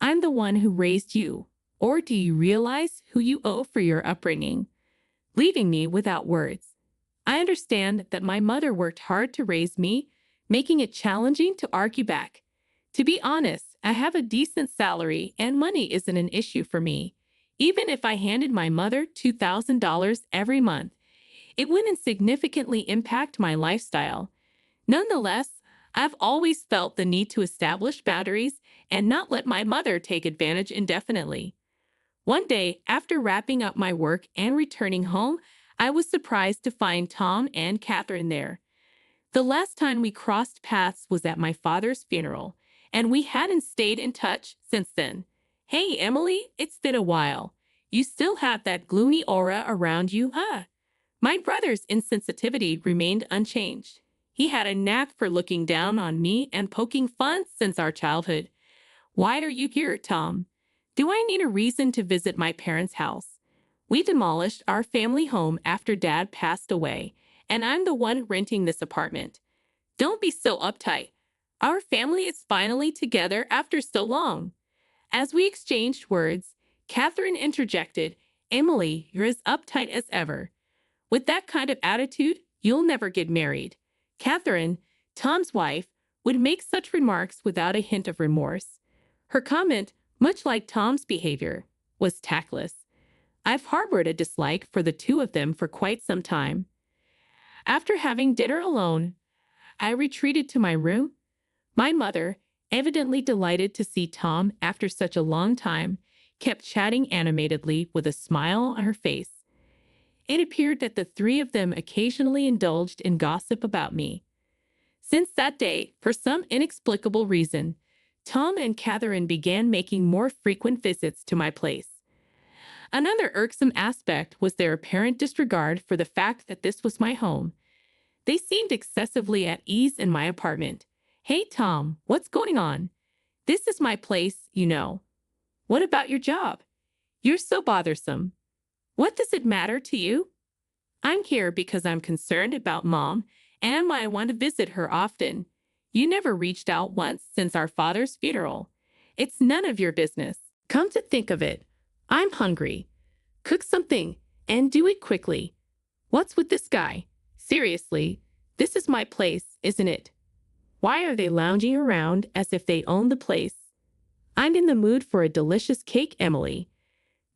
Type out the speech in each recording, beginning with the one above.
I'm the one who raised you. Or do you realize who you owe for your upbringing? Leaving me without words. I understand that my mother worked hard to raise me, making it challenging to argue back. To be honest, I have a decent salary and money isn't an issue for me. Even if I handed my mother $2,000 every month, it wouldn't significantly impact my lifestyle. Nonetheless, I've always felt the need to establish boundaries and not let my mother take advantage indefinitely. One day, after wrapping up my work and returning home, I was surprised to find Tom and Catherine there. The last time we crossed paths was at my father's funeral, and we hadn't stayed in touch since then. Hey, Emily, it's been a while. You still have that gloomy aura around you, huh? My brother's insensitivity remained unchanged. He had a knack for looking down on me and poking fun since our childhood. Why are you here, Tom? Do I need a reason to visit my parents' house? We demolished our family home after Dad passed away, and I'm the one renting this apartment. Don't be so uptight. Our family is finally together after so long. As we exchanged words, Catherine interjected, Emily, you're as uptight as ever. With that kind of attitude, you'll never get married. Catherine, Tom's wife, would make such remarks without a hint of remorse. Her comment, much like Tom's behavior, was tactless. I've harbored a dislike for the two of them for quite some time. After having dinner alone, I retreated to my room. My mother, evidently delighted to see Tom after such a long time, kept chatting animatedly with a smile on her face. It appeared that the three of them occasionally indulged in gossip about me. Since that day, for some inexplicable reason, Tom and Catherine began making more frequent visits to my place. Another irksome aspect was their apparent disregard for the fact that this was my home. They seemed excessively at ease in my apartment. Hey, Tom, what's going on? This is my place, you know. What about your job? You're so bothersome. What does it matter to you? I'm here because I'm concerned about Mom and I want to visit her often. You never reached out once since our father's funeral. It's none of your business. Come to think of it, I'm hungry. Cook something and do it quickly. What's with this guy? Seriously, this is my place, isn't it? Why are they lounging around as if they own the place? I'm in the mood for a delicious cake, Emily.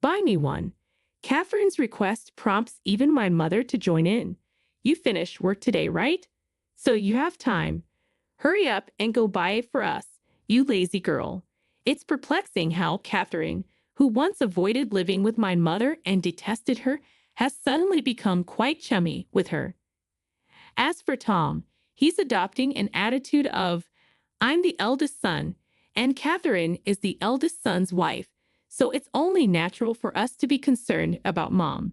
Buy me one. Catherine's request prompts even my mother to join in. You finished work today, right? So you have time. Hurry up and go buy it for us, you lazy girl. It's perplexing how Catherine, who once avoided living with my mother and detested her, has suddenly become quite chummy with her. As for Tom, he's adopting an attitude of, I'm the eldest son, and Catherine is the eldest son's wife, so it's only natural for us to be concerned about Mom.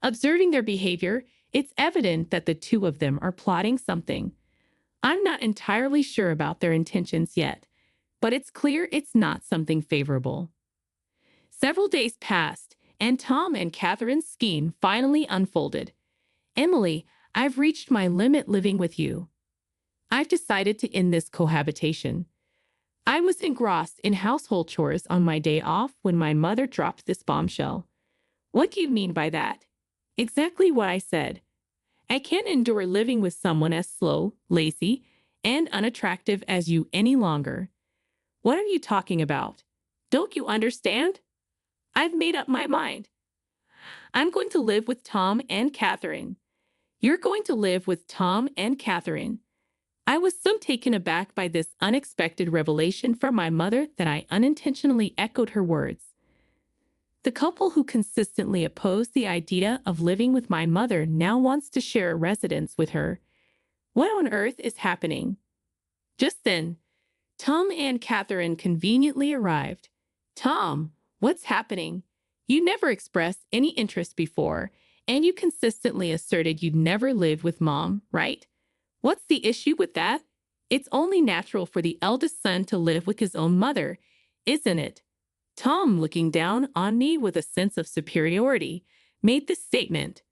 Observing their behavior, it's evident that the two of them are plotting something. I'm not entirely sure about their intentions yet, but it's clear it's not something favorable. Several days passed, and Tom and Catherine's scheme finally unfolded. Emily, I've reached my limit living with you. I've decided to end this cohabitation. I was engrossed in household chores on my day off when my mother dropped this bombshell. What do you mean by that? Exactly what I said. I can't endure living with someone as slow, lazy, and unattractive as you any longer. What are you talking about? Don't you understand? I've made up my mind. I'm going to live with Tom and Catherine. You're going to live with Tom and Catherine. I was so taken aback by this unexpected revelation from my mother that I unintentionally echoed her words. The couple who consistently opposed the idea of living with my mother now wants to share a residence with her. What on earth is happening? Just then, Tom and Catherine conveniently arrived. Tom, what's happening? You never expressed any interest before, and you consistently asserted you'd never live with Mom, right? What's the issue with that? It's only natural for the eldest son to live with his own mother, isn't it? Tom, looking down on me with a sense of superiority, made this statement.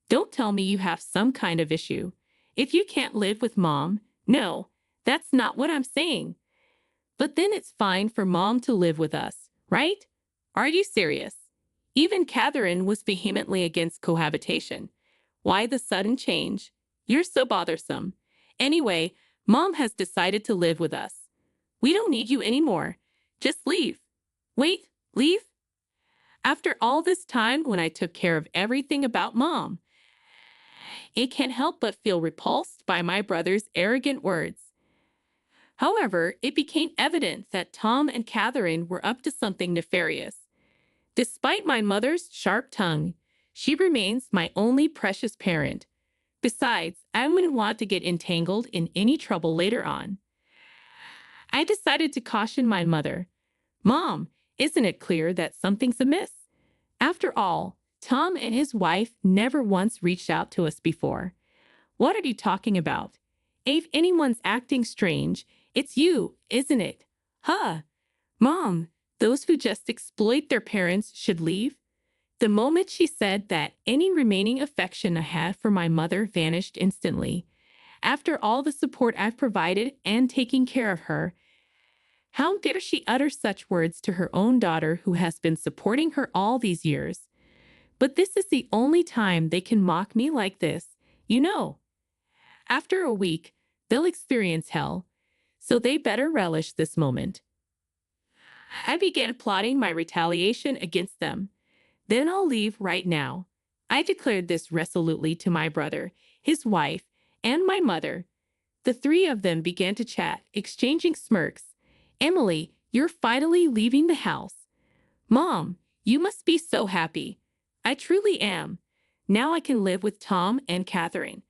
Don't tell me you have some kind of issue. If you can't live with Mom, no, that's not what I'm saying. But then it's fine for mom to live with us, right? Are you serious? Even Catherine was vehemently against cohabitation. Why the sudden change? You're so bothersome. Anyway, mom has decided to live with us. We don't need you anymore. Just leave. Wait, leave? After all this time when I took care of everything about mom, it can't help but feel repulsed by my brother's arrogant words. However, it became evident that Tom and Catherine were up to something nefarious. Despite my mother's sharp tongue, she remains my only precious parent. Besides, I wouldn't want to get entangled in any trouble later on. I decided to caution my mother. Mom, isn't it clear that something's amiss? After all, Tom and his wife never once reached out to us before. What are you talking about? If anyone's acting strange, it's you, isn't it? Huh? Mom, those who just exploit their parents should leave? The moment she said that, any remaining affection I had for my mother vanished instantly. After all the support I've provided and taking care of her, how dare she utter such words to her own daughter who has been supporting her all these years? But this is the only time they can mock me like this, you know. After a week, they'll experience hell, so they better relish this moment. I began plotting my retaliation against them. Then I'll leave right now. I declared this resolutely to my brother, his wife, and my mother. The three of them began to chat, exchanging smirks. Emily, you're finally leaving the house. Mom, you must be so happy. I truly am. Now I can live with Tom and Catherine.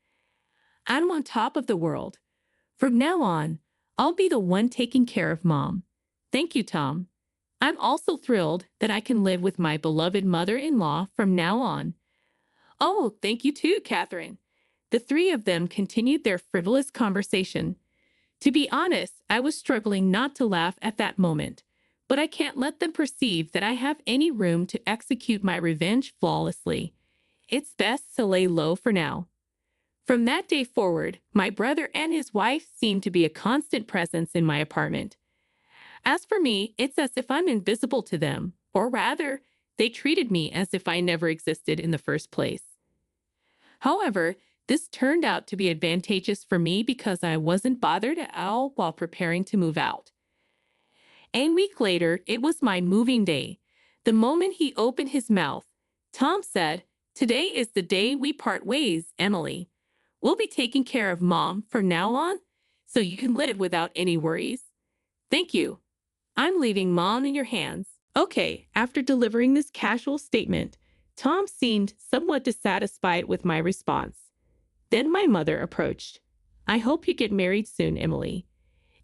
I'm on top of the world. From now on, I'll be the one taking care of Mom. Thank you, Tom. I'm also thrilled that I can live with my beloved mother-in-law from now on. Oh, thank you too, Catherine. The three of them continued their frivolous conversation. To be honest, I was struggling not to laugh at that moment, but I can't let them perceive that I have any room to execute my revenge flawlessly. It's best to lay low for now. From that day forward, my brother and his wife seemed to be a constant presence in my apartment. As for me, it's as if I'm invisible to them, or rather, they treated me as if I never existed in the first place. However, this turned out to be advantageous for me because I wasn't bothered at all while preparing to move out. A week later, it was my moving day. The moment he opened his mouth, Tom said, "Today is the day we part ways, Emily. We'll be taking care of Mom from now on, so you can live without any worries. Thank you. I'm leaving Mom in your hands." Okay, after delivering this casual statement, Tom seemed somewhat dissatisfied with my response. Then my mother approached. "I hope you get married soon, Emily.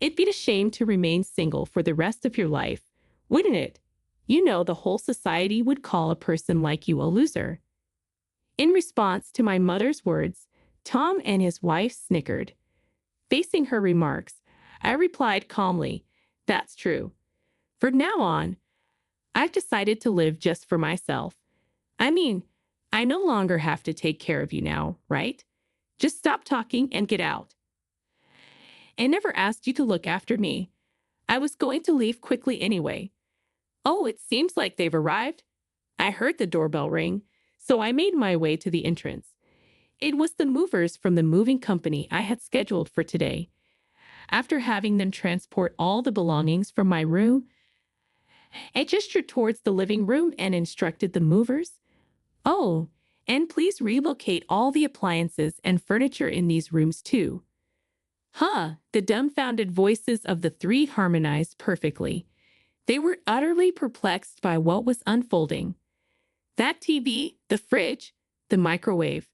It'd be a shame to remain single for the rest of your life, wouldn't it? You know the whole society would call a person like you a loser." In response to my mother's words, Tom and his wife snickered. Facing her remarks, I replied calmly, "That's true. From now on, I've decided to live just for myself. I mean, I no longer have to take care of you now, right? Just stop talking and get out. I never asked you to look after me. I was going to leave quickly anyway. Oh, it seems like they've arrived." I heard the doorbell ring, so I made my way to the entrance. It was the movers from the moving company I had scheduled for today. After having them transport all the belongings from my room, I gestured towards the living room and instructed the movers, "Oh, and please relocate all the appliances and furniture in these rooms too." Huh, the dumbfounded voices of the three harmonized perfectly. They were utterly perplexed by what was unfolding. That TV, the fridge, the microwave.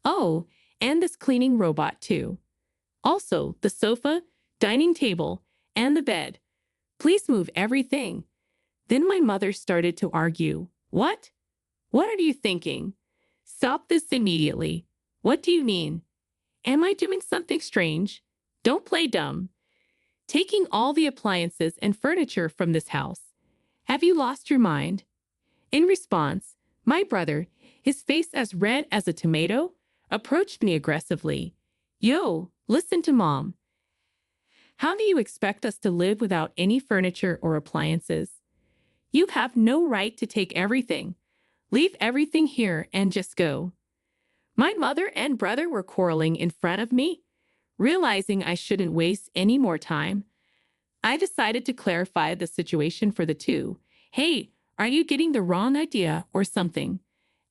Oh, and this cleaning robot too. Also, the sofa, dining table, and the bed. Please move everything. Then my mother started to argue. What? What are you thinking? Stop this immediately. What do you mean? Am I doing something strange? Don't play dumb. Taking all the appliances and furniture from this house. Have you lost your mind? In response, my brother, his face as red as a tomato, approached me aggressively. Yo, listen to Mom. How do you expect us to live without any furniture or appliances? You have no right to take everything. Leave everything here and just go. My mother and brother were quarreling in front of me. Realizing I shouldn't waste any more time, I decided to clarify the situation for the two. Hey, are you getting the wrong idea or something?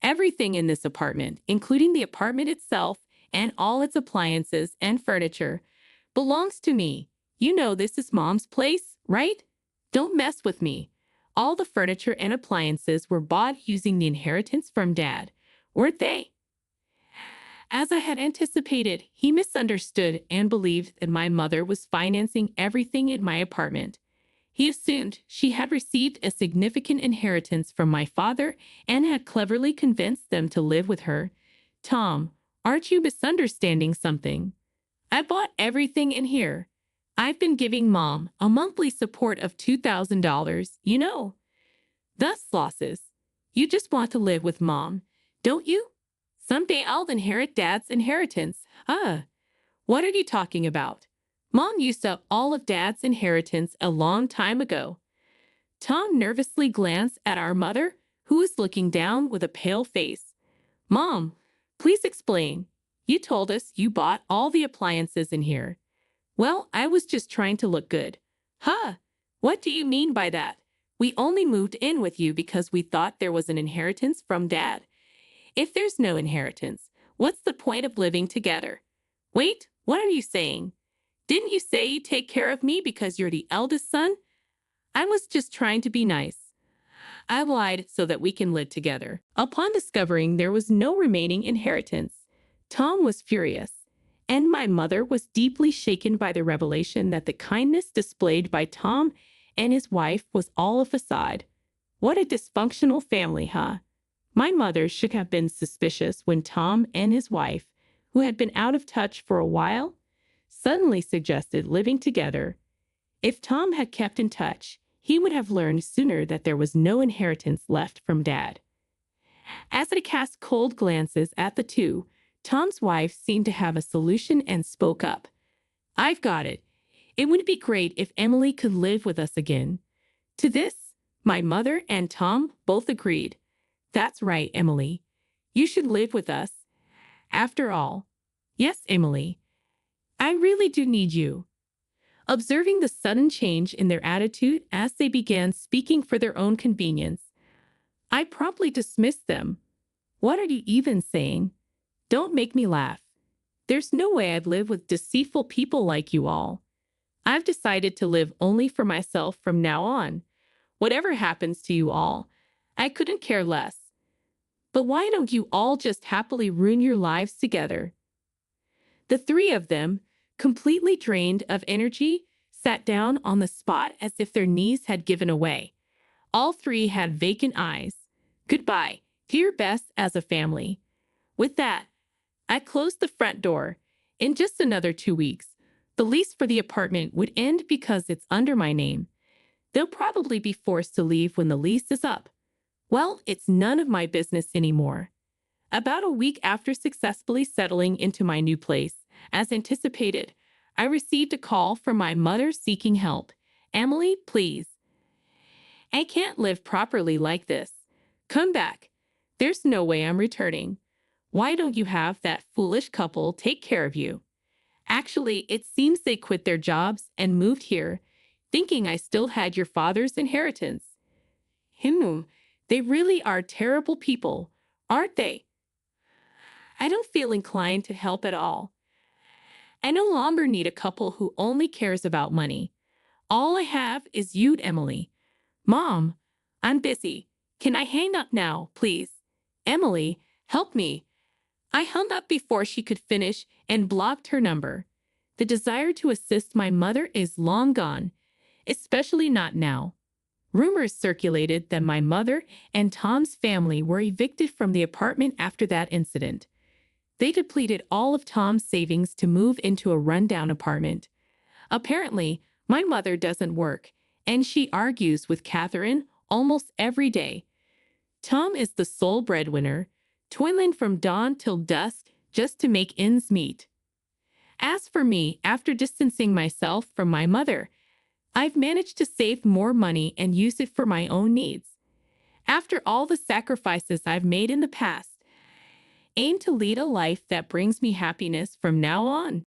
Everything in this apartment, including the apartment itself and all its appliances and furniture, belongs to me. You know this is Mom's place, right? Don't mess with me. All the furniture and appliances were bought using the inheritance from Dad, weren't they? As I had anticipated, he misunderstood and believed that my mother was financing everything in my apartment. He assumed she had received a significant inheritance from my father and had cleverly convinced them to live with her. Tom, aren't you misunderstanding something? I bought everything in here. I've been giving Mom a monthly support of $2,000, you know. Thus losses. You just want to live with Mom, don't you? Someday I'll inherit Dad's inheritance. What are you talking about? Mom used up all of Dad's inheritance a long time ago. Tom nervously glanced at our mother, who was looking down with a pale face. Mom, please explain. You told us you bought all the appliances in here. Well, I was just trying to look good. What do you mean by that? We only moved in with you because we thought there was an inheritance from Dad. If there's no inheritance, what's the point of living together? Wait, what are you saying? Didn't you say you take care of me because you're the eldest son? I was just trying to be nice. I lied so that we can live together. Upon discovering there was no remaining inheritance, Tom was furious, and my mother was deeply shaken by the revelation that the kindness displayed by Tom and his wife was all a facade. What a dysfunctional family, huh? My mother should have been suspicious when Tom and his wife, who had been out of touch for a while, suddenly suggested living together. If Tom had kept in touch, he would have learned sooner that there was no inheritance left from Dad. As I cast cold glances at the two, Tom's wife seemed to have a solution and spoke up. I've got it. It would be great if Emily could live with us again. To this, my mother and Tom both agreed. That's right, Emily. You should live with us. After all, yes, Emily, I really do need you. Observing the sudden change in their attitude as they began speaking for their own convenience, I promptly dismissed them. What are you even saying? Don't make me laugh. There's no way I'd live with deceitful people like you all. I've decided to live only for myself from now on. Whatever happens to you all, I couldn't care less. But why don't you all just happily ruin your lives together? The three of them, completely drained of energy, sat down on the spot as if their knees had given away. All three had vacant eyes. Goodbye. Do your best as a family. With that, I closed the front door. In just another 2 weeks, the lease for the apartment would end because it's under my name. They'll probably be forced to leave when the lease is up. Well, it's none of my business anymore. About a week after successfully settling into my new place, as anticipated, I received a call from my mother seeking help. Emily, please. I can't live properly like this. Come back. There's no way I'm returning. Why don't you have that foolish couple take care of you? Actually, it seems they quit their jobs and moved here, thinking I still had your father's inheritance. They really are terrible people, aren't they? I don't feel inclined to help at all. I no longer need a couple who only cares about money. All I have is you, Emily. Mom, I'm busy. Can I hang up now, please? Emily, help me. I hung up before she could finish and blocked her number. The desire to assist my mother is long gone, especially not now. Rumors circulated that my mother and Tom's family were evicted from the apartment after that incident. They depleted all of Tom's savings to move into a rundown apartment. Apparently, my mother doesn't work, and she argues with Catherine almost every day. Tom is the sole breadwinner, toiling from dawn till dusk just to make ends meet. As for me, after distancing myself from my mother, I've managed to save more money and use it for my own needs. After all the sacrifices I've made in the past, aim to lead a life that brings me happiness from now on.